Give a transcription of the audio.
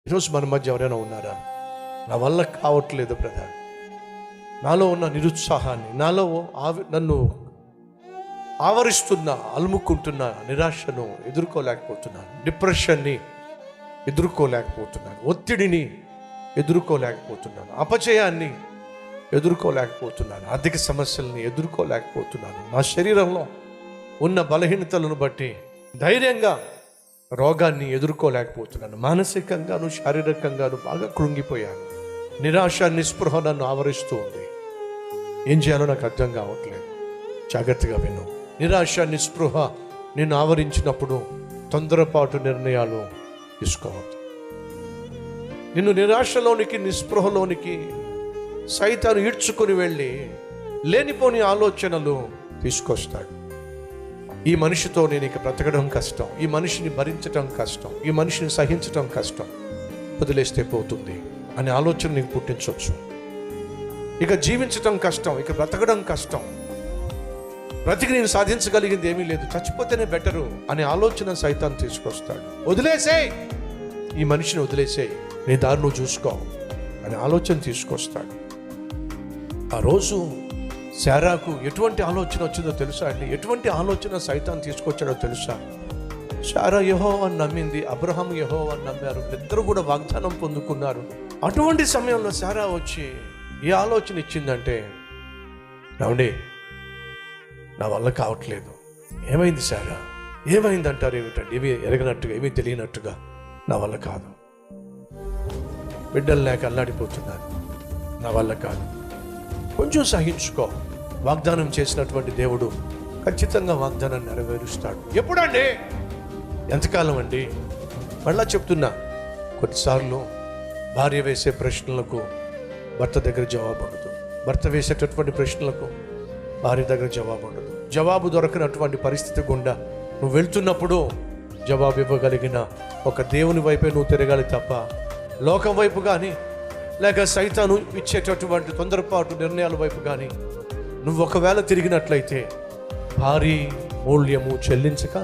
ఈరోజు మన మధ్య ఎవరైనా ఉన్నారా? నా వల్ల కావట్లేదు బ్రదర్, నాలో ఉన్న నిరుత్సాహాన్ని, నాలో నన్ను ఆవరిస్తున్న అలుముకుంటున్న నిరాశను ఎదుర్కోలేకపోతున్నాను, డిప్రెషన్ని ఎదుర్కోలేకపోతున్నాను, ఒత్తిడిని ఎదుర్కోలేకపోతున్నాను, అపజయాన్ని ఎదుర్కోలేకపోతున్నాను, ఆర్థిక సమస్యల్ని ఎదుర్కోలేకపోతున్నాను, నా శరీరంలో ఉన్న బలహీనతలను బట్టి ధైర్యంగా రోగాన్ని ఎదుర్కోలేకపోతున్నాను, మానసికంగాను శారీరకంగాను బాగా కృంగిపోయాను, నిరాశ నిస్పృహ నన్ను ఆవరిస్తూ ఉంది. ఏం చేయాలో నాకు అర్థం కావట్లేదు. జాగ్రత్తగా విను. నిరాశ నిస్పృహ నిన్ను ఆవరించినప్పుడు తొందరపాటు నిర్ణయాలు తీసుకోవద్దు. నిన్ను నిరాశలోనికి నిస్పృహలోనికి సైతాను ఈడ్చుకొని వెళ్ళి లేనిపోని ఆలోచనలు తీసుకొస్తాడు. ఈ మనిషితో నేను ఇక బ్రతకడం కష్టం, ఈ మనిషిని భరించటం కష్టం, ఈ మనిషిని సహించటం కష్టం, వదిలేస్తే పోతుంది అనే ఆలోచన నీకు పుట్టించవచ్చు. ఇక జీవించటం కష్టం, ఇక బ్రతకడం కష్టం, బ్రతికి నేను సాధించగలిగింది ఏమీ లేదు, చచ్చిపోతేనే బెటరు అనే ఆలోచన సైతాన్ని తీసుకొస్తాడు. వదిలేసేయ్, ఈ మనిషిని వదిలేసేయ్, నీ దారి నువ్వు చూసుకో అనే ఆలోచన తీసుకొస్తాడు. ఆ రోజు శారాకు ఎటువంటి ఆలోచన వచ్చిందో తెలుసా అండి? ఎటువంటి ఆలోచన సైతాన్ తీసుకొచ్చాడో తెలుసా? శారా యెహోవాను నమ్మింది, అబ్రహాము యెహోవాను నమ్మారు, ఇద్దరు కూడా వాగ్దానం పొందుకున్నారు. అటువంటి సమయంలో శారా వచ్చి ఏ ఆలోచన ఇచ్చిందంటే, నవ్వండి, నా వల్ల కావట్లేదు. ఏమైంది శారా? ఏమైంది అంటారు ఏమిటండి? ఏమీ ఎరగనట్టుగా, ఏమీ తెలియనట్టుగా, నా వల్ల కాదు, బిడ్డలు లేక అల్లాడిపోతున్నాను, నా వల్ల కాదు, కొంచెం సహించుకో, వాగ్దానం చేసినటువంటి దేవుడు ఖచ్చితంగా వాగ్దానాన్ని నెరవేరుస్తాడు. ఎప్పుడండి? ఎంతకాలం అండి? మళ్ళా చెప్తున్నా, కొన్నిసార్లు భార్య వేసే ప్రశ్నలకు భర్త దగ్గర జవాబు ఉండదు, భర్త వేసేటటువంటి ప్రశ్నలకు భార్య దగ్గర జవాబు ఉండదు. జవాబు దొరకనటువంటి పరిస్థితి గుండా నువ్వు వెళ్తున్నప్పుడు జవాబు ఇవ్వగలిగిన ఒక దేవుని వైపే నువ్వు తిరగాలి తప్ప లోకం వైపు కానీ లేక సైతాను ఇచ్చేటటువంటి తొందరపాటు నిర్ణయాల వైపు కానీ నువ్వు ఒకవేళ తిరిగినట్లయితే భారీ మూల్యము చెల్లించక